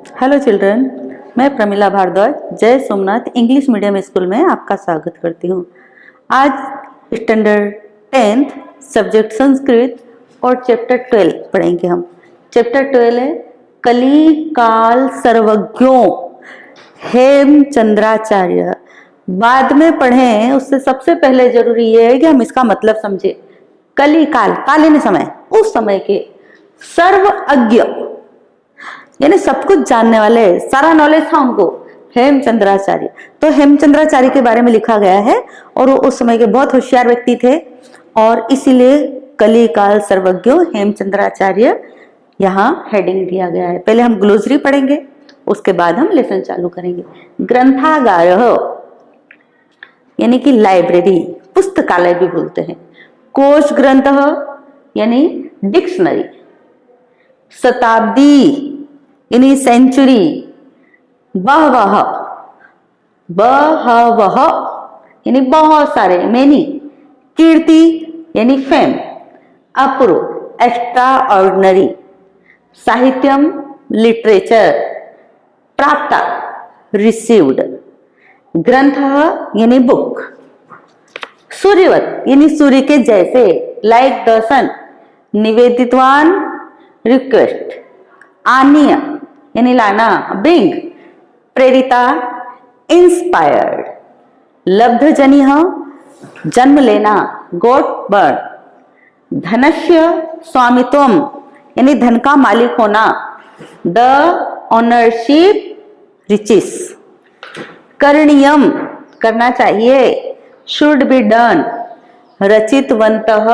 Hello children, मैं प्रमिला भारद्वाज जय Somnath English medium school में आपका स्वागत करती हूँ। आज स्टैंडर्ड 10th सब्जेक्ट संस्कृत और चैप्टर 12 पढ़ेंगे हम। चैप्टर 12 है कली काल सर्वज्ञों हेमचंद्राचार्य। बाद में पढ़ें उससे सबसे पहले जरूरी ये है कि हम इसका मतलब समझे। कली काल, कालीन समय, उस समय के सर्वज्ञ यानी सब कुछ जानने वाले, सारा नॉलेज था उनको, हेमचंद्राचार्य। तो हेमचंद्राचार्य के बारे में लिखा गया है और वो उस समय के बहुत होशियार व्यक्ति थे और इसीलिए कली काल सर्वज्ञ हेमचंद्राचार्य यहाँ हेडिंग दिया गया है। पहले हम ग्लोसरी पढ़ेंगे, उसके बाद हम लेसन चालू करेंगे। ग्रंथागार यानी कि लाइब्रेरी, पुस्तकालय भी बोलते हैं। कोश ग्रंथ यानी डिक्शनरी। शताब्दी यानी सेंचुरी। बहवह यानी बहुत सारे, मेनी। कीर्ति यानी फेम। अपूर्व एक्स्ट्रा ऑर्डिनरी। साहित्यम लिटरेचर। प्राप्त रिसीव्ड। ग्रंथ यानी बुक। सूर्यवत यानी सूर्य के जैसे, लाइक द सन। निवेदितवान रिक्वेस्ट। आनीय यानी लाना, ब्रिंग। प्रेरिता इंस्पायर्ड। लब्धजनिह जन्म लेना, गॉट बर्थ। धनस्य स्वामित्वम यानी धन का मालिक होना, द ओनरशिप रिचेस। करणीयम करना चाहिए, शुड बी डन। रचितवंतः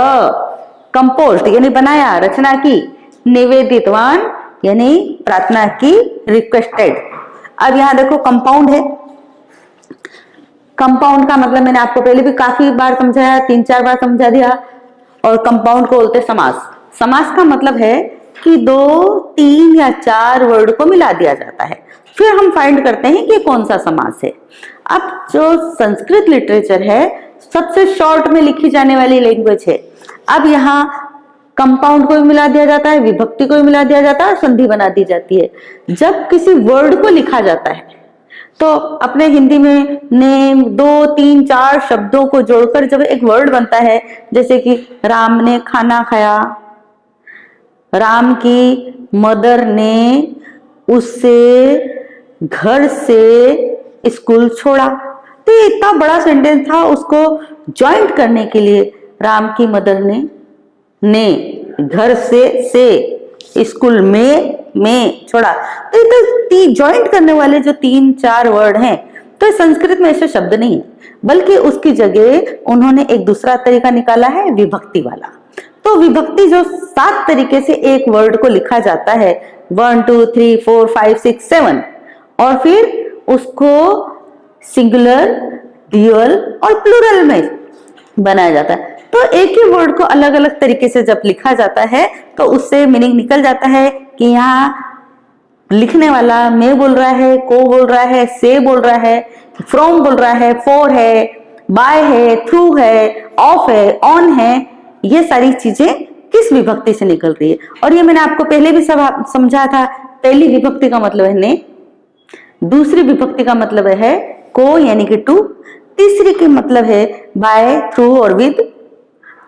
कंपोज्ड यानी बनाया, रचना की। निवेदितवान यानी प्रार्थना की, रिक्वेस्टेड। अब यहां देखो कंपाउंड है। कंपाउंड का मतलब मैंने आपको पहले भी काफी बार समझाया, 3-4 बार समझा दिया। और कंपाउंड को बोलते समास। समास का मतलब है कि 2, 3 या 4 वर्ड को मिला दिया जाता है, फिर हम फाइंड करते हैं कि कौन सा समास है। अब जो संस्कृत लिटरेचर है सबसे शॉर्ट में लिखी जाने वाली लैंग्वेज है। अब यहाँ कंपाउंड को भी मिला दिया जाता है, विभक्ति को भी मिला दिया जाता है और संधि बना दी जाती है। जब किसी वर्ड को लिखा जाता है तो अपने हिंदी में नेम 2, 3, 4 शब्दों को जोड़कर जब एक वर्ड बनता है, जैसे कि राम ने खाना खाया, राम की मदर ने उससे घर से स्कूल छोड़ा। तो ये इतना बड़ा सेंटेंस था, उसको ज्वाइंट करने के लिए राम की मदर ने घर से स्कूल में छोड़ा। तो ये ज्वाइंट करने वाले जो 3-4 वर्ड हैं, तो संस्कृत में ऐसे शब्द नहीं है, बल्कि उसकी जगह उन्होंने एक दूसरा तरीका निकाला है, विभक्ति वाला। तो विभक्ति जो 7 तरीके से एक वर्ड को लिखा जाता है, 1, 2, 3, 4, 5, 6, 7, और फिर उसको सिंगुलर, ड्यूअल और प्लूरल में बनाया जाता है। तो एक ही वर्ड को अलग अलग तरीके से जब लिखा जाता है तो उससे मीनिंग निकल जाता है कि यहाँ लिखने वाला मैं बोल रहा है, को बोल रहा है, से बोल रहा है, फ्रॉम बोल रहा है, फॉर है, बाय है, थ्रू है, ऑफ है, ऑन है। ये सारी चीजें किस विभक्ति से निकल रही है। और ये मैंने आपको पहले भी समझा था। पहली विभक्ति का मतलब है ने, दूसरी विभक्ति का मतलब है को यानी कि टू, तीसरी की मतलब है बाय, थ्रू और विद,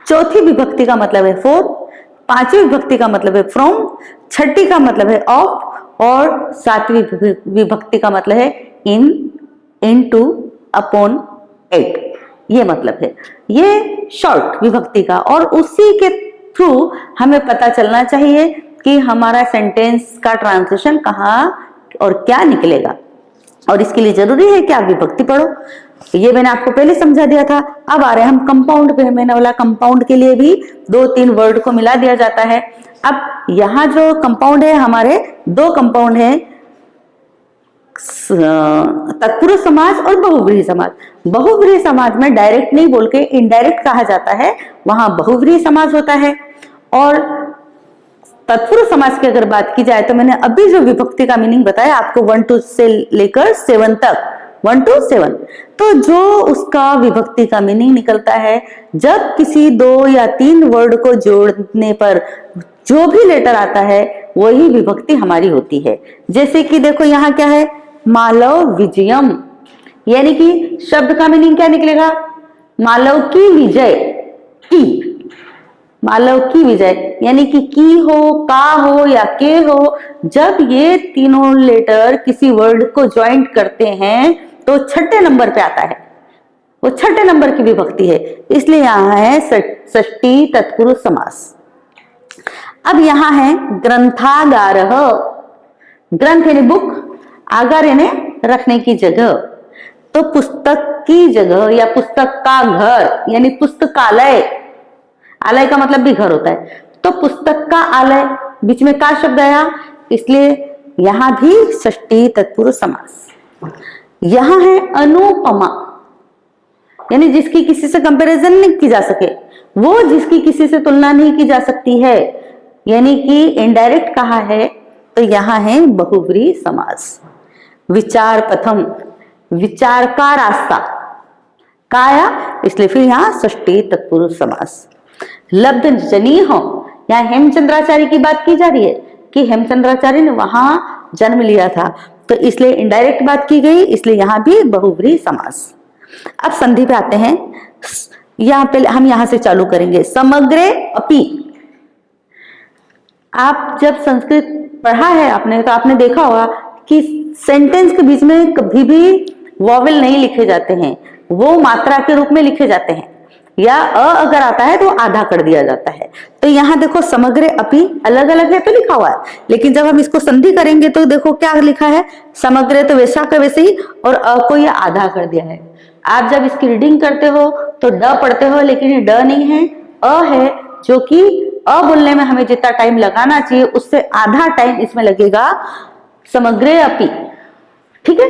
चौथी विभक्ति का मतलब है फॉर, पांचवी विभक्ति का मतलब है फ्रॉम, छठी का मतलब है ऑफ और सातवीं विभक्ति का मतलब है इन, इनटू, अपॉन, एट। ये मतलब है, ये शॉर्ट विभक्ति का। और उसी के थ्रू हमें पता चलना चाहिए कि हमारा सेंटेंस का ट्रांसलेशन कहाँ और क्या निकलेगा। और इसके लिए जरूरी है कि आप विभक्ति पढ़ो। ये मैंने आपको पहले समझा दिया था। अब आ रहे हैं हम कंपाउंड पे। मैंने बोला कंपाउंड के लिए भी 2-3 वर्ड को मिला दिया जाता है। अब यहाँ जो कंपाउंड है, हमारे 2 कंपाउंड है, तत्पुरुष समाज और बहुव्रीहि समाज। बहुव्रीहि समाज में डायरेक्ट नहीं बोल के इनडायरेक्ट कहा जाता है, वहां बहुव्रीहि समाज होता है। और तत्पुरुष समाज की अगर बात की जाए तो मैंने अभी जो विभक्ति का मीनिंग बताया आपको 1 to से लेकर 7 तक, 1 to 7, तो जो उसका विभक्ति का मीनिंग निकलता है, जब किसी 2 या 3 वर्ड को जोड़ने पर जो भी लेटर आता है वही विभक्ति हमारी होती है। जैसे कि देखो यहाँ क्या है, मालव विजयम, यानी कि शब्द का मीनिंग क्या निकलेगा, मालव की विजय, की, मालव की विजय, यानी कि की हो, का हो या के हो, जब ये तीनों लेटर किसी वर्ड को ज्वाइंट करते हैं तो छठे नंबर पे आता है, वो छठे नंबर की विभक्ति है, इसलिए यहां है षष्ठी तत्पुरुष समास। अब यहां है ग्रंथागारः, ग्रंथ यानी बुक, आगार यानी रखने की जगह, तो पुस्तक की जगह या पुस्तक का घर यानी पुस्तकालय, आलय का मतलब भी घर होता है, तो पुस्तक का आलय, बीच में का शब्द आया, इसलिए यहां भी षष्ठी तत्पुरुष समास। यहां है अनुपमा, यानी जिसकी किसी से कंपैरिजन नहीं की जा सके, वो जिसकी किसी से तुलना नहीं की जा सकती है, यानी कि इनडायरेक्ट कहा है, तो यहां है बहुब्रीहि समास। विचार पथम, विचार का रास्ता, का आया, इसलिए फिर यहां षष्ठी तत्पुरुष समास। लब्ध जनी हो, यहाँ हेमचंद्राचार्य की बात की जा रही है कि हेमचंद्राचार्य ने वहां जन्म लिया था, तो इसलिए इनडायरेक्ट बात की गई, इसलिए यहां भी बहुब्रीहि समास। अब संधि पे आते हैं, यहां पे हम यहां से चालू करेंगे। समग्रे अपि, आप जब संस्कृत पढ़ा है आपने तो आपने देखा होगा कि सेंटेंस के बीच में कभी भी वॉवेल नहीं लिखे जाते हैं, वो मात्रा के रूप में लिखे जाते हैं, या अगर आता है तो आधा कर दिया जाता है। तो यहाँ देखो समग्र अपि अलग अलग है तो लिखा हुआ है, लेकिन जब हम इसको संधि करेंगे तो देखो क्या लिखा है, समग्र तो वैसा का वैसे ही, और अ को ये आधा कर दिया है। आप जब इसकी रीडिंग करते हो तो ड पढ़ते हो, लेकिन ये ड नहीं है, अ है, जो कि अ बोलने में हमें जितना टाइम लगाना चाहिए उससे आधा टाइम इसमें लगेगा समग्रे अपि, ठीक है,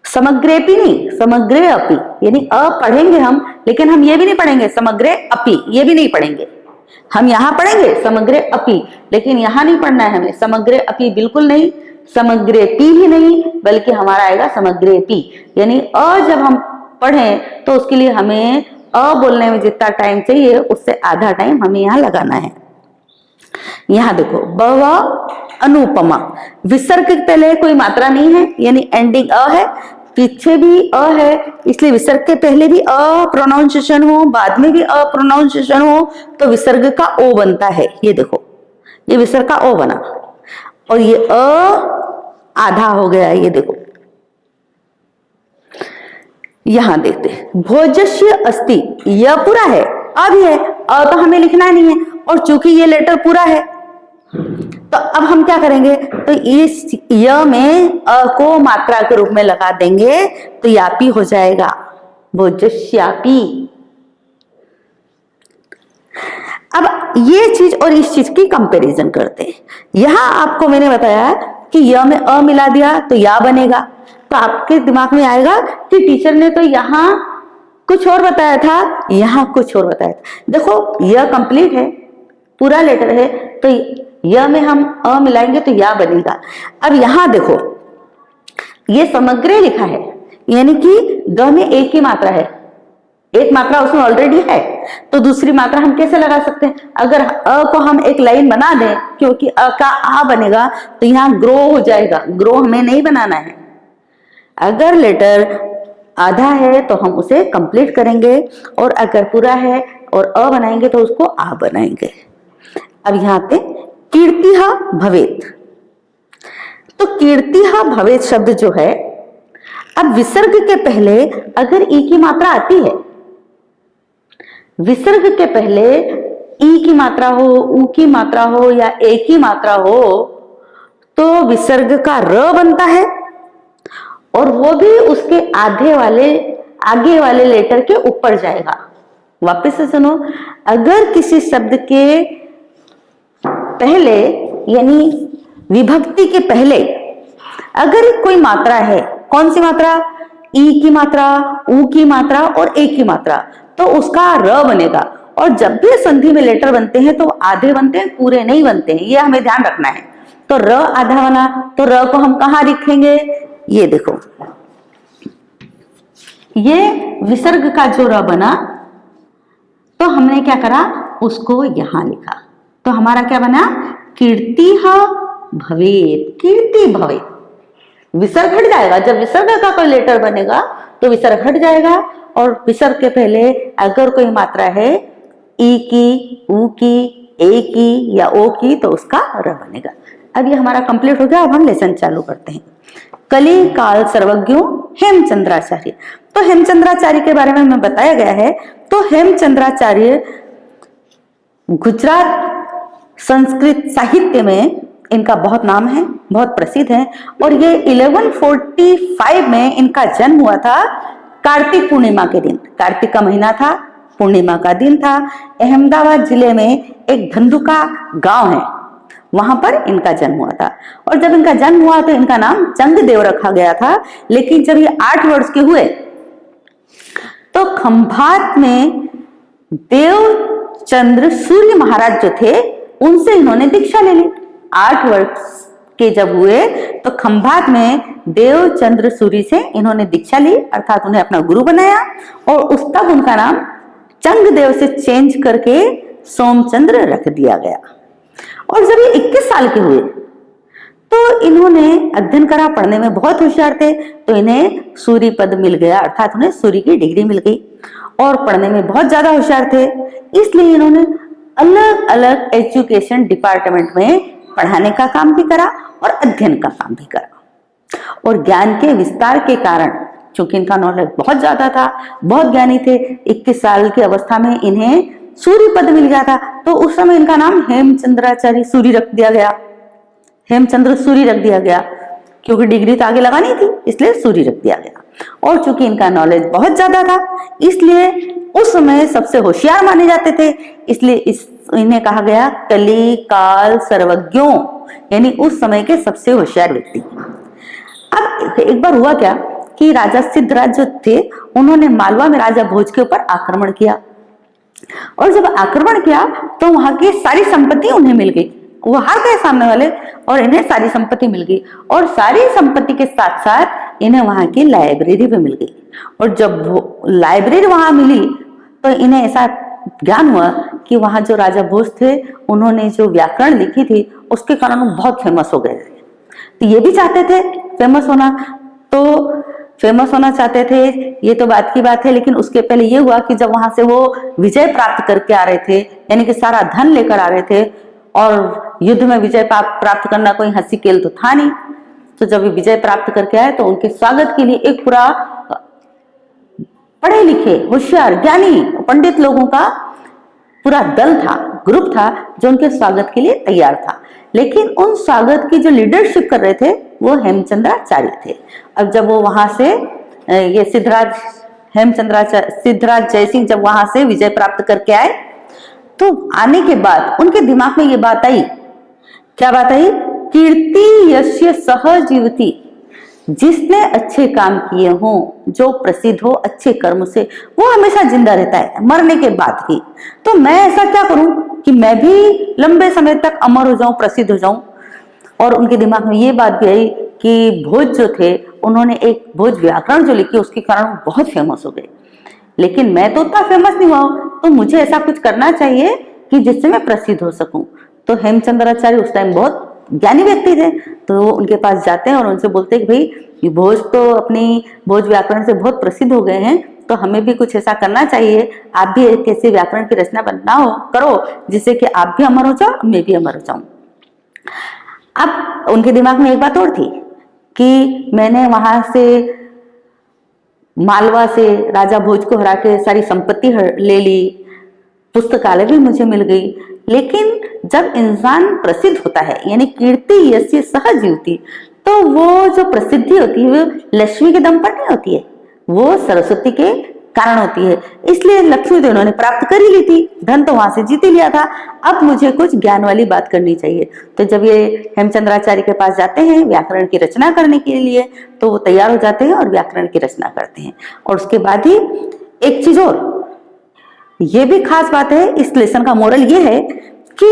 समग्रेपि नहीं, समग्रे अपि, यानी अ पढ़ेंगे हम, लेकिन हम ये भी नहीं पढ़ेंगे समग्रे अपि, ये भी नहीं पढ़ेंगे, हम यहां पढ़ेंगे समग्रे अपि, लेकिन यहां नहीं पढ़ना है हमें समग्रे अपि, बिल्कुल नहीं, समग्रेपि भी नहीं, बल्कि हमारा आएगा समग्रेपि, यानी अ जब हम पढ़ें तो उसके लिए हमें अ बोलने में जितना टाइम चाहिए उससे आधा टाइम हमें यहाँ लगाना है। यहां देखो बव अनुपमा, विसर्ग के पहले कोई मात्रा नहीं है, यानी एंडिंग अ है, पीछे भी अ है, इसलिए विसर्ग के पहले भी अ प्रोनाउंसिएशन हो, बाद में भी अ प्रोनाउंसिएशन हो, तो विसर्ग का ओ बनता है। ये देखो, ये विसर्ग का ओ बना, और ये अ आधा हो गया, ये देखो। यहां देखते, भोजस्य अस्ति, यह पूरा है, अब है, अ तो हमें लिखना नहीं है, और चूंकि ये लेटर पूरा है तो अब हम क्या करेंगे, तो इस य में अ को मात्रा के रूप में लगा देंगे, तो यापी हो जाएगा, भोजस्यापि। अब ये चीज और इस चीज की कंपैरिजन करते हैं। यहां आपको मैंने बताया कि य में अ मिला दिया तो या बनेगा, तो आपके दिमाग में आएगा कि टीचर ने तो यहां कुछ और बताया था, यहां कुछ और बताया था। देखो यह कंप्लीट है, पूरा लेटर है, तो य में हम अ मिलाएंगे तो या बनेगा। अब यहां देखो ये समग्र लिखा है, यानी कि ग में एक ही मात्रा है, एक मात्रा उसमें ऑलरेडी है, तो दूसरी मात्रा हम कैसे लगा सकते हैं, अगर अ को हम एक लाइन बना दें, क्योंकि अ का आ बनेगा तो यहाँ ग्रो हो जाएगा, ग्रो हमें नहीं बनाना है। अगर लेटर आधा है तो हम उसे कंप्लीट करेंगे, और अगर पूरा है और अ बनाएंगे तो उसको आ बनाएंगे। अब यहाँ पे कीर्तिहा भवेत, तो कीर्तिहा भवेत शब्द जो है, अब विसर्ग के पहले अगर ई की मात्रा आती है, विसर्ग के पहले ई की मात्रा हो, ऊ की मात्रा हो या ए की मात्रा हो, तो विसर्ग का र बनता है, और वो भी उसके आगे वाले लेटर के ऊपर जाएगा। वापस से सुनो, अगर किसी शब्द के पहले यानी विभक्ति के पहले अगर कोई मात्रा है, कौन सी मात्रा, ई की मात्रा, ऊ की मात्रा और ए की मात्रा, तो उसका र बनेगा। और जब भी संधि में लेटर बनते हैं तो आधे बनते हैं, पूरे नहीं बनते हैं, ये हमें ध्यान रखना है। तो र आधा बना, तो र को हम कहाँ लिखेंगे, ये देखो, ये विसर्ग का जो र बना, तो हमने क्या करा, उसको यहां लिखा, तो हमारा क्या बना, कीर्तिः भवेत्, कीर्ति भवेत्। विसर्ग हट जाएगा, जब विसर्ग का कोई लेटर बनेगा तो विसर्ग हट जाएगा, और विसर्ग के पहले अगर कोई मात्रा है ई की, ऊ की, ए की या ओ की, तो उसका र बनेगा। अब ये हमारा कंप्लीट हो गया। अब हम लेसन चालू करते हैं। कली काल सर्वज्ञ हेमचंद्राचार्य। तो हेमचंद्राचार्य के बारे में हमें बताया गया है। तो हेमचंद्राचार्य गुजरात संस्कृत साहित्य में इनका बहुत नाम है, बहुत प्रसिद्ध है। और ये 1145 में इनका जन्म हुआ था, कार्तिक पूर्णिमा के दिन। कार्तिक का महीना था, पूर्णिमा का दिन था। अहमदाबाद जिले में एक धंधुका गांव है, वहां पर इनका जन्म हुआ था। और जब इनका जन्म हुआ तो इनका नाम चंगदेव रखा गया था। लेकिन जब ये 8 वर्ष के हुए तो खंभात में देवचंद्र सूर्य महाराज जो थे, उनसे इन्होंने दीक्षा ले ली। 8 वर्ष के जब हुए तो खंभात में देवचंद्र सूर्य से इन्होंने दीक्षा ली, अर्थात उन्हें अपना गुरु बनाया। और उस तब उनका नाम चंगदेव से चेंज करके सोमचंद्र रख दिया गया। और जब ये 21 साल के हुए तो इन्होंने अध्ययन करा, पढ़ने में बहुत होशियार थे, तो इन्हें सूर्य पद मिल गया, अर्थात उन्हें सूर्य की डिग्री मिल गई। और पढ़ने में बहुत ज्यादा होशियार थे, इसलिए इन्होंने अलग अलग एजुकेशन डिपार्टमेंट में पढ़ाने का काम भी करा और अध्ययन का काम भी करा। और ज्ञान के विस्तार के कारण, चूंकि इनका नॉलेज बहुत ज्यादा था, बहुत ज्ञानी थे, 21 साल की अवस्था में इन्हें सूर्य पद मिल गया था। तो उस समय इनका नाम हेमचंद्राचार्य सूर्य रख दिया गया, हेमचंद्र सूर्य रख दिया गया, क्योंकि डिग्री तो आगे लगानी थी, इसलिए सूर्य रख दिया गया। और चूंकि इनका नॉलेज बहुत ज्यादा था, इसलिए उस समय सबसे होशियार माने जाते थे, इसलिए इन्हें कहा गया कली काल सर्वज्ञों, यानी उस समय के सबसे होशियार व्यक्ति। अब एक बार हुआ क्या कि राजा सिद्धराज जो थे, उन्होंने मालवा में राजा भोज के ऊपर आक्रमण किया। और जब आक्रमण किया तो वहां की सारी संपत्ति उन्हें मिल गई। वो हार गए सामने वाले, और इन्हें सारी संपत्ति मिल गई। और सारी संपत्ति के साथ साथ इन्हें वहां की लाइब्रेरी भी मिल गई। और जब वो लाइब्रेरी वहां मिली तो इन्हें ऐसा ज्ञान हुआ कि वहां जो राजा भोज थे, उन्होंने जो व्याकरण लिखी थी, उसके कारण वो बहुत फेमस हो गए थे। तो ये भी चाहते थे फेमस होना, तो फेमस होना चाहते थे, ये तो बात की बात है। लेकिन उसके पहले ये हुआ कि जब वहां से वो विजय प्राप्त करके आ रहे थे, यानी कि सारा धन लेकर आ रहे थे, और युद्ध में विजय प्राप्त करना कोई हंसी खेल तो था नहीं, तो जब विजय प्राप्त करके आए तो उनके स्वागत के लिए एक पूरा पढ़े लिखे, होशियार, ज्ञानी, पंडित लोगों का पूरा दल था, ग्रुप था, जो उनके स्वागत के लिए तैयार था। लेकिन उन स्वागत की जो लीडरशिप कर रहे थे वो हेमचंद्राचार्य थे। अब जब वो वहां से ये सिद्धराज जयसिंह जब वहां से विजय प्राप्त करके आए, तो आने के बाद उनके दिमाग में ये बात आई, क्या बात आई? कीर्ति यस्य सह जीवति, जिसने अच्छे काम किए हों, जो प्रसिद्ध हो अच्छे कर्म से, वो हमेशा जिंदा रहता है मरने के बाद ही। तो मैं ऐसा क्या करूं कि मैं भी लंबे समय तक अमर हो जाऊं, प्रसिद्ध हो जाऊं। और उनके दिमाग में ये बात भी आई कि भोज जो थे, उन्होंने एक भोज व्याकरण जो लिखी, उसके कारण वो बहुत फेमस हो गए। लेकिन मैं तो उतना फेमस नहीं हुआ, तो मुझे ऐसा कुछ करना चाहिए कि जिससे मैं प्रसिद्ध हो सकूं। तो हेमचंद्राचार्य उस टाइम बहुत ज्ञानी व्यक्ति थे, तो वो उनके पास जाते हैं और उनसे बोलते हैं कि भाई, ये भोज तो अपनी भोज व्याकरण से बहुत प्रसिद्ध हो गए हैं, तो हमें भी कुछ ऐसा करना चाहिए, आप भी एक ऐसे व्याकरण की रचना करो जिससे कि आप भी अमर हो जाओ, मैं भी अमर हो जाऊं। अब उनके दिमाग में एक बात और थी कि मैंने वहां से मालवा से राजा भोज को हरा के सारी संपत्ति ले ली, पुस्तकालय भी मुझे मिल गई। लेकिन जब इंसान प्रसिद्ध होता है, यानी कीर्ति यस्य सह जीवति, तो वो जो प्रसिद्धि होती है वो लक्ष्मी के दम पर नहीं होती है, वो सरस्वती के कारण होती है। इसलिए लक्ष्मी तो उन्होंने प्राप्त कर ही ली थी, धन तो वहां से जीत ही लिया था, अब मुझे कुछ ज्ञान वाली बात करनी चाहिए। तो जब ये हेमचंद्राचार्य के पास जाते हैं व्याकरण की रचना करने के लिए, तो वो तैयार हो जाते हैं और व्याकरण की रचना करते हैं। और उसके बाद ही एक चीज और, ये भी खास बात है, इस लेसन का मोरल ये है कि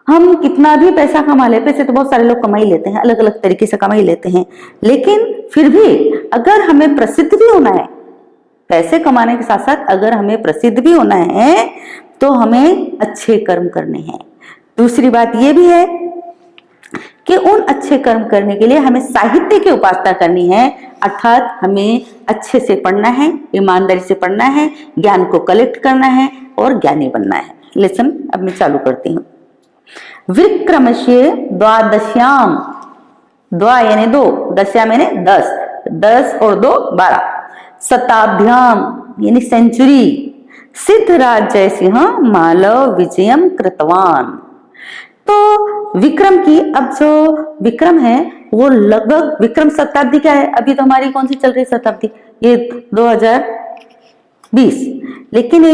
हम कितना भी पैसा कमा ले, पैसे तो बहुत सारे लोग कमा ही लेते हैं, अलग अलग तरीके से कमा ही लेते हैं, लेकिन फिर भी अगर हमें प्रसिद्ध भी होना है, पैसे कमाने के साथ साथ अगर हमें प्रसिद्ध भी होना है, तो हमें अच्छे कर्म करने हैं। दूसरी बात ये भी है कि उन अच्छे कर्म करने के लिए हमें साहित्य की उपासना करनी है, अर्थात हमें अच्छे से पढ़ना है, ईमानदारी से पढ़ना है, ज्ञान को कलेक्ट करना है और ज्ञानी बनना है। लेसन अब मैं चालू करती हूँ। विक्रमस्य द्वादश्याम, द्वा यानी 2, दश्या यानी 10, 10 और 2 12, शताब्द्याम यानी सेंचुरी, सिद्धराज जयसिंह मालव विजयम कृतवान। तो विक्रम की, अब जो विक्रम है वो लगभग, विक्रम शताब्दी क्या है, अभी तो हमारी कौन सी चल रही शताब्दी, ये 2020, लेकिन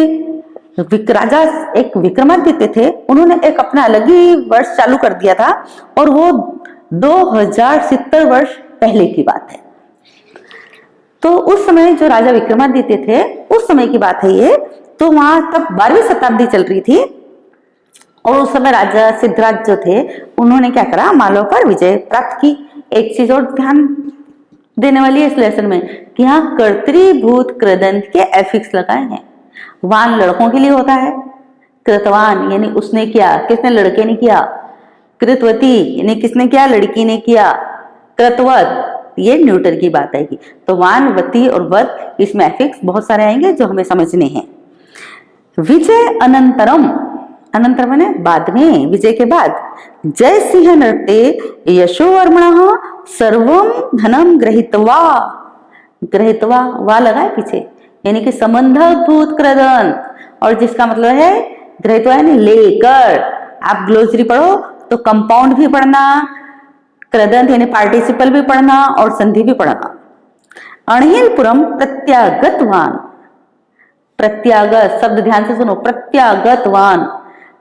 राजा एक विक्रमादित्य थे, उन्होंने एक अपना अलग ही वर्ष चालू कर दिया था और वो 2070 वर्ष पहले की बात है। तो उस समय जो राजा विक्रमादित्य थे, उस समय की बात है ये। तो वहां तब 12वीं शताब्दी चल रही थी और उस समय राजा सिद्धराज जो थे उन्होंने क्या करा, मालव पर विजय प्राप्त की। एक चीज और ध्यान देने वाली है इस लेसन में कि यहाँ कर्तृभूत कृदंत के एफिक्स लगाए हैं। वान लड़कों के लिए होता है, कृतवान यानी उसने किया, किसने, लड़के ने किया, कृतवती यानी किसने किया, लड़की ने किया, कृतवत ये न्यूटर की बात आएगी। तो वान, वती और वत, इसमें एफिक्स बहुत सारे आएंगे जो हमें समझने हैं। विजय अनंतरम, अनंतर माने बाद में, विजय के बाद, जय सिंह नृत्य यशोवर्मण सर्वम धनम ग्रहित्वा, ग्रहित्वा वा लगा है पीछे, यानी कि संबंधक भूत कृदन, और जिसका मतलब है ग्रहित्वा यानी लेकर। आप ग्लोसरी पढ़ो तो कंपाउंड भी पढ़ना, कृदंत यानी पार्टिसिपल भी पढ़ना और संधि भी पढ़ना। अणहिलपुरम प्रत्यागतवान, प्रत्यागत शब्द ध्यान से सुनो, प्रत्यागतवान।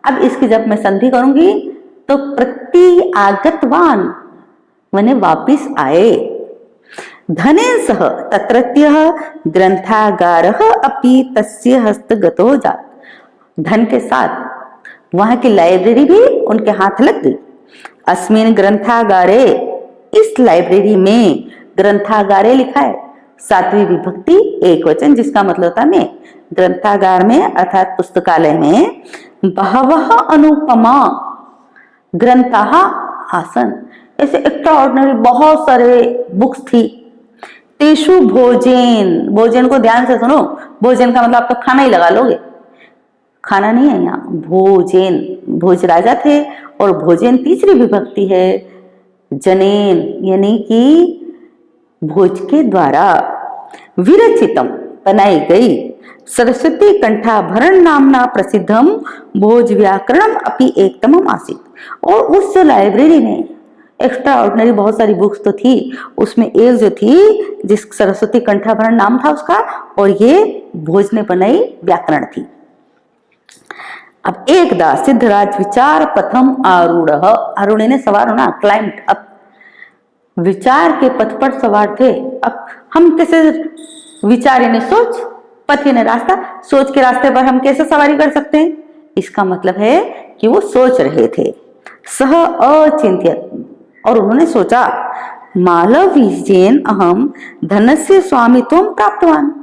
अब इसकी जब मैं संधि करूंगी तो प्रत्यागतवान माने वापिस आए। धनेन सह तत्रत्यः ग्रंथागारः अपि तस्य हस्तगतो जात, धन के साथ वहां की लाइब्रेरी भी उनके हाथ लग गई। अस्मिन ग्रंथागारे, इस लाइब्रेरी में, ग्रंथागारे लिखा है 7वीं विभक्ति एक वचन, जिसका मतलब होता है में, ग्रंथागार में अर्थात पुस्तकालय में, बहवः अनुपमा ग्रंथाः आसन, ऐसे एक्स्ट्राऑर्डिनरी बहुत सारे बुक्स थी। तेषु भोजन, भोजन को ध्यान से सुनो, भोजन का मतलब आप तो खाना ही लगा लोगे, खाना नहीं है यहाँ, भोजन, भोज राजा थे और भोजन तीसरी विभक्ति है, जनेन यानी कि भोज के द्वारा। विरचितम बनाई गई, सरस्वती कंठाभरण नामना प्रसिद्धम भोज व्याकरणम अपि एकतमम आसीत। और उस जो लाइब्रेरी में एक्स्ट्रा ऑर्डिनरी बहुत सारी बुक्स तो थी, उसमें एक जो थी जिस सरस्वती कंठाभरण नाम था उसका, और ये भोज ने बनाई व्याकरण थी। अब एकदा सिद्धराज विचार पथम आरूढ़, आरूढ़ ने सवार होना, क्लाइंट, अब विचार के पथ पर सवार थे। अब हम कैसे, विचार यानी सोच, पथ यानी रास्ता, सोच के रास्ते पर हम कैसे सवारी कर सकते हैं, इसका मतलब है कि वो सोच रहे थे। सह अचिंत्यत, और उन्होंने सोचा, मालव विजयेन अहम धनस्य स्वामित्व प्राप्तवान,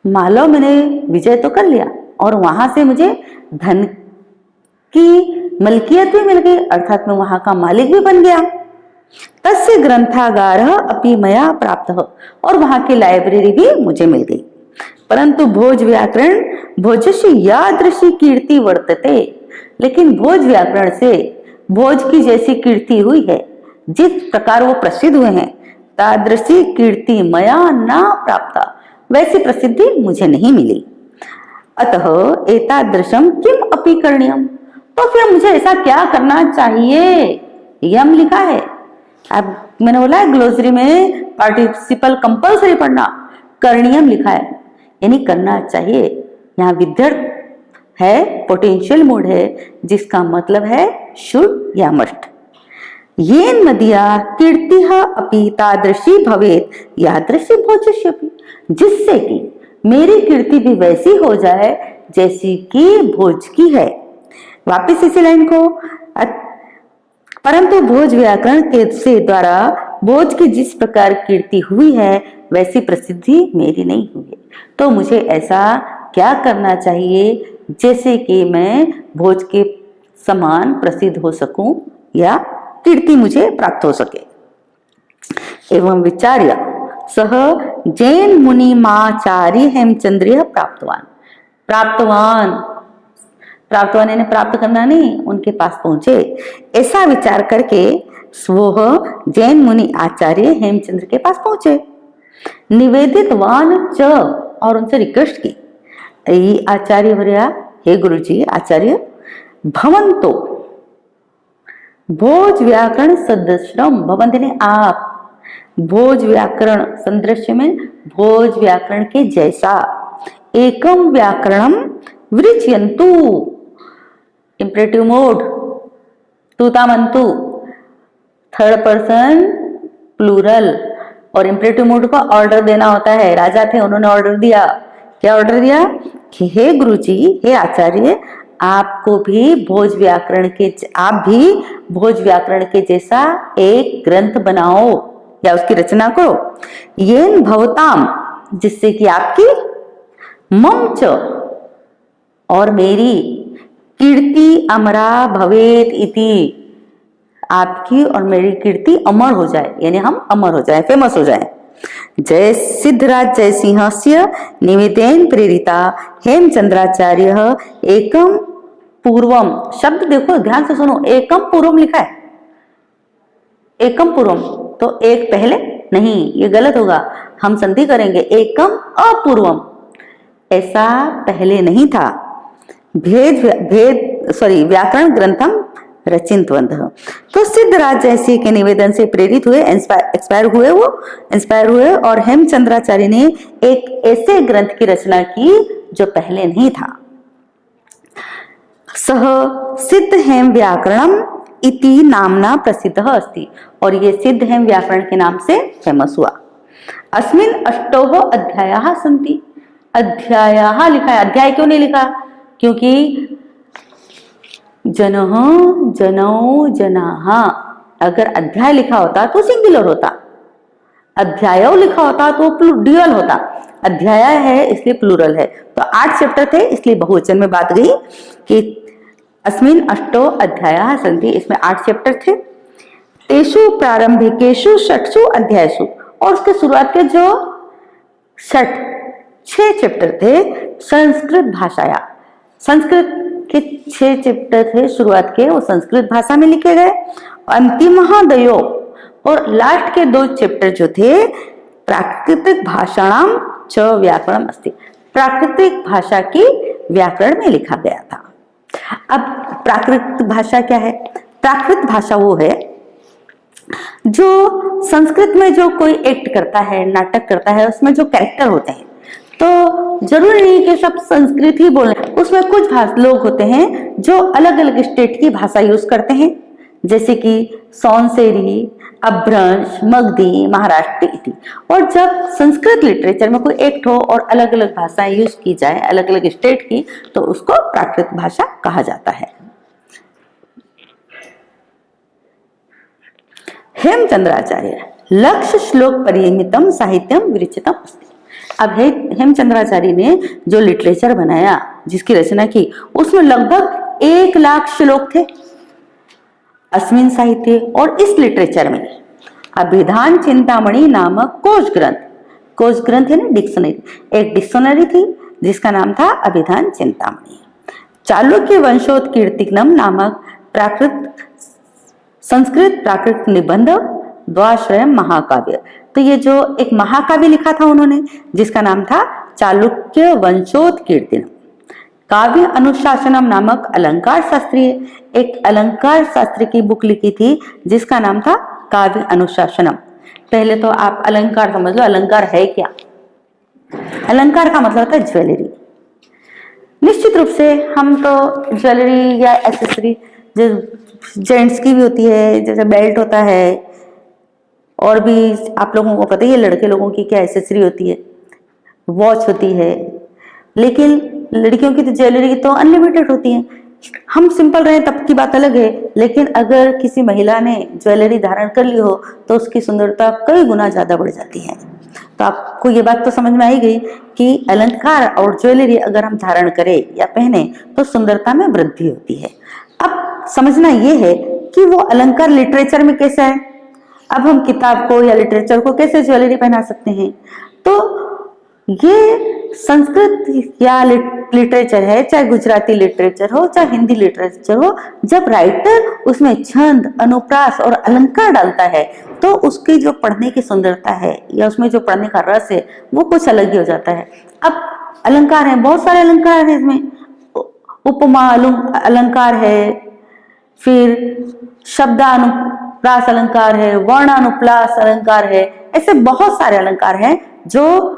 मालव मैंने विजय तो कर लिया और वहां से मुझे धन की मलकियत भी मिल गई, अर्थात मैं वहां का मालिक भी बन गया। तस्य ग्रंथागारः अपि मया प्राप्तः, और वहां की लाइब्रेरी भी मुझे मिल गई। परंतु भोज व्याकरण भोजस्य यादृशी कीर्ति वर्तते, लेकिन भोज व्याकरण से भोज की जैसी कीर्ति हुई है, जिस प्रकार वो प्रसिद्ध हुए हैं, तादृशी कीर्ति मया न प्राप्ता, वैसी प्रसिद्धि मुझे नहीं मिली। अतः एतादृशम किम अपि करणीयम, तो फिर मुझे ऐसा क्या करना चाहिए, यम लिखा है। अब मैंने बोला है ग्लोसरी में पार्टिसिपल कंपल्सरी पढ़ना, करणीयम लिखा है यानी करना चाहिए। यहाँ विद्यार्थ है, पोटेंशियल मूड है, जिसका मतलब है शुड या मस्ट। येन मदिया कीर्तिः अपि तादृशी भवेत यादृशी भोजस्य भी, जिससे कि मेरी कीर्ति भी वैसी हो जाए जैसी कि भोज की है। वापिस इसी लाइन को, परंतु भोज व्याकरण के से द्वारा भोज की जिस प्रकार कीर्ति हुई है वैसी प्रसिद्धि मेरी नहीं हुई है। तो मुझे ऐसा क्या करना चाहिए जैसे कि मैं भोज के समान प्रसिद्ध हो सकूं या कीर्ति मुझे प्राप्त हो सके। एवं विचार्य सह जैन मुनिमाचार्य हेमचंद्र प्राप्तवान। प्राप्तवान प्राप्तवान यानी प्राप्त करना नहीं, उनके पास पहुंचे। ऐसा विचार करके वह जैन मुनि आचार्य हेमचंद्र के पास पहुंचे। निवेदित वान च और उनसे रिक्वेस्ट की, आचार्य वर्या, हे गुरुजी आचार्य, भवंतो भोज व्याकरण सदृशम, भवंत ने आप, भोज व्याकरण सदृश्य में भोज व्याकरण के जैसा, एकम व्याकरणम विरचयन्तु, इंपरेटिव मोड, तूतामंतु, थर्ड पर्सन प्लूरल, और इंपरेटिव मोड का ऑर्डर देना होता है। राजा थे, उन्होंने ऑर्डर दिया। क्या ऑर्डर दिया कि हे गुरुजी, हे आचार्य, आपको भी भोज व्याकरण के, आप भी भोज व्याकरण के जैसा एक ग्रंथ बनाओ या उसकी रचना करो। येन भवताम, जिससे कि आपकी, मम च और मेरी, कीर्ति अमरा भवेत इति, आपकी और मेरी कीर्ति अमर हो जाए, यानी हम अमर हो जाए, फेमस हो जाए। जय सिद्धराज जय सिंहस्य निवेदेन प्रेरिता हेमचंद्राचार्य एकम पूर्वम, शब्द देखो ध्यान से सुनो, एकम पूर्वम लिखा है, एकम पूर्वम, तो एक पहले नहीं, ये गलत होगा, हम संधि करेंगे, एकम अपूर्वम, ऐसा पहले नहीं था। व्याकरण ग्रंथम रचितवंत। तो सिद्धराज जैसी के निवेदन से प्रेरित हुए, इंस्पायर हुए और हेमचंद्राचार्य ने एक ऐसे ग्रंथ की रचना की जो पहले नहीं था। सह सिद्ध हेम व्याकरणम इति नामना प्रसिद्ध अस्ति, और ये सिद्ध हेम व्याकरण के नाम से फेमस हुआ। अस्मिन अष्टोह अध्यायाः सन्ति, अध्यायाः लिखा है, अध्याय क्यों नहीं लिखा, क्योंकि जनः जनौ जनाः, अगर अध्याय लिखा होता तो सिंगुलर होता, अध्यायो लिखा होता तो ड्यूअल होता, अध्याय है इसलिए प्लूरल है। तो 8 चैप्टर थे इसलिए बहुवचन में बात गई कि अस्मिन अष्टो अध्यायाः सन्ति, इसमें 8 चैप्टर थे। तेषु प्रारंभिकेषु 6 अध्यायसु, और उसके शुरुआत के जो 6 चैप्टर थे संस्कृत भाषाया, संस्कृत के 6 चैप्टर थे शुरुआत के, वो संस्कृत भाषा में लिखे गए। अंतिमः दयो, और लास्ट के 2 चैप्टर जो थे प्राकृतिक भाषाणाम च व्याकरणम अस्ति, प्राकृतिक भाषा की व्याकरण में लिखा गया था। अब प्राकृतिक भाषा क्या है? प्राकृत भाषा वो है जो संस्कृत में जो कोई एक्ट करता है, नाटक करता है, उसमें जो कैरेक्टर होते हैं, तो जरूरी नहीं कि सब संस्कृत ही बोले, उसमें कुछ लोग होते हैं जो अलग अलग स्टेट की भाषा यूज करते हैं, जैसे कि सौंसेरी, अभ्रंश, मगधी, महाराष्ट्र इत्यादि। और जब संस्कृत लिटरेचर में कोई एक्ट हो और अलग अलग भाषाएं यूज की जाए अलग अलग स्टेट की, तो उसको प्राकृत भाषा कहा जाता है। हेमचंद्राचार्य लक्ष्य श्लोक परिमितम साहित्यम विरचितम अस्ति। अब हेमचंद्राचार्य ने जो लिटरेचर बनाया, जिसकी रचना की, उसमें लगभग 1 लाख श्लोक थे अस्मिन साहित्य। और इस लिटरेचर में अभिधान चिंतामणि नामक कोश ग्रंथ है ना, डिक्शनरी, एक डिक्शनरी थी जिसका नाम था अभिधान चिंतामणि। चालुक्य वंशोत्कीर्तिकम नामक संस्कृत प्राकृत निबंध, द्वाश्रय महाकाव्य, तो ये जो एक महाकाव्य लिखा था उन्होंने, जिसका नाम था चालुक्य वंशोत्कीर्तिनम। काव्य अनुशासनम नामक अलंकार शास्त्रीय, एक अलंकार शास्त्र की बुक लिखी थी जिसका नाम था काव्य अनुशासनम। पहले तो आप अलंकार समझ लो, अलंकार है क्या? अलंकार का मतलब होता है ज्वेलरी। निश्चित रूप से हम तो ज्वेलरी या एक्सेसरी, जो जेंट्स की भी होती है, जैसे बेल्ट होता है, और भी आप लोगों को पता ही है लड़के लोगों की क्या एक्सेसरी होती है, वॉच होती है, लेकिन लड़कियों की तो ज्वेलरी तो अनलिमिटेड होती है। हम सिंपल रहे तब की बात अलग है, लेकिन अगर किसी महिला ने ज्वेलरी धारण कर ली हो तो उसकी सुंदरता कई गुना ज्यादा बढ़ जाती है। तो आपको ये बात तो समझ में आई गई कि अलंकार और ज्वेलरी अगर हम धारण करें या पहने तो सुंदरता में वृद्धि होती है। अब समझना ये है कि वो अलंकार लिटरेचर में कैसा है। अब हम किताब को या लिटरेचर को कैसे ज्वेलरी पहना सकते हैं, तो ये संस्कृत या लिटरेचर है, चाहे गुजराती लिटरेचर हो चाहे हिंदी लिटरेचर हो, जब राइटर उसमें छंद, अनुप्रास और अलंकार डालता है तो उसकी जो पढ़ने की सुंदरता है या उसमें जो पढ़ने का रस है वो कुछ अलग ही हो जाता है। अब अलंकार है, बहुत सारे अलंकार है इसमें, उपमा अलंकार है, फिर शब्दानुप्रास अलंकार है, वर्णानुप्रास अलंकार है, ऐसे बहुत सारे अलंकार हैं जो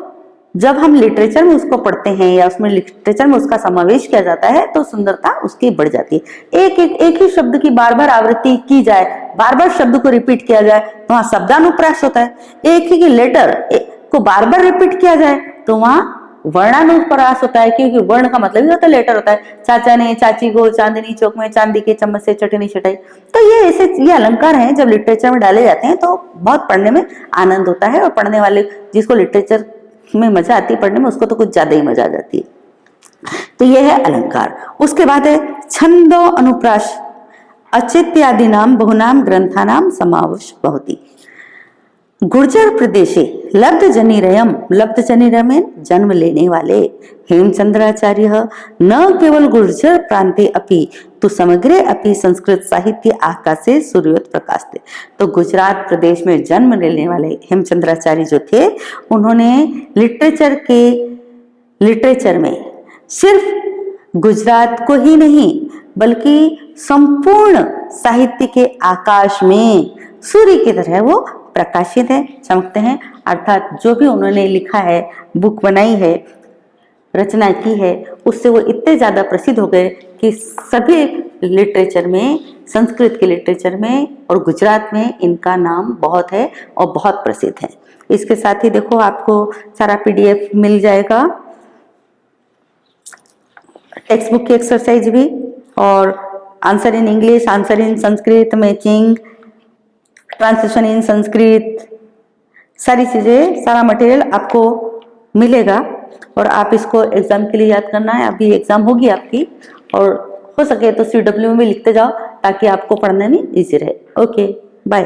जब हम लिटरेचर में उसको पढ़ते हैं या उसमें लिटरेचर में उसका समावेश किया जाता है तो सुंदरता उसकी बढ़ जाती है। एक ही शब्द की बार बार आवृत्ति की जाए, बार बार शब्द को रिपीट किया जाए तो वहां शब्दानुप्रास होता है। एक ही लेटर को बार बार रिपीट किया जाए तो वहां वर्णानुप्रास होता है, क्योंकि वर्ण का मतलब ही होता है लेटर होता है। चाचा ने चाची को चांदनी चौक में चांदी के चम्मच से चटनी चटाई, तो ये अलंकार हैं जब लिटरेचर में डाले जाते हैं तो बहुत पढ़ने में आनंद होता है, और पढ़ने वाले जिसको लिटरेचर में मजा आती है पढ़ने में उसको तो कुछ ज्यादा ही मजा आ जाती है। तो ये है अलंकार। उसके बाद है छंदो अनुप्रास अचित्यादि नाम बहुनाम ग्रंथानाम समावेश भवति। गुर्जर प्रदेशे लब्ध जनिरयम जन्म लेने वाले हेमचंद्राचार्य न केवल गुर्जर प्रांते अपि तो समग्रे अपि संस्कृत साहित्य आकाशे सूर्योत प्रकाशते। तो गुजरात प्रदेश में जन्म लेने वाले हेमचंद्राचार्य जो थे, उन्होंने लिटरेचर में सिर्फ गुजरात को ही नहीं बल्कि संपूर्ण साहित्य के आकाश में सूर्य की तरह वो प्रकाशित है, चमकते हैं। अर्थात जो भी उन्होंने लिखा है, बुक बनाई है, रचना की है, उससे वो इतने ज्यादा प्रसिद्ध हो गए कि सभी लिटरेचर में, संस्कृत के लिटरेचर में और गुजरात में इनका नाम बहुत है और बहुत प्रसिद्ध है। इसके साथ ही देखो आपको सारा PDF मिल जाएगा, टेक्स्ट बुक की एक्सरसाइज भी, और answer in English, answer in Sanskrit, matching, translation in Sanskrit, सारी चीजें, सारा मटेरियल आपको मिलेगा और आप इसको एग्जाम के लिए याद करना है। अभी एग्जाम होगी आपकी, और हो सके तो CW में भी लिखते जाओ ताकि आपको पढ़ने में इजी रहे। Okay, bye.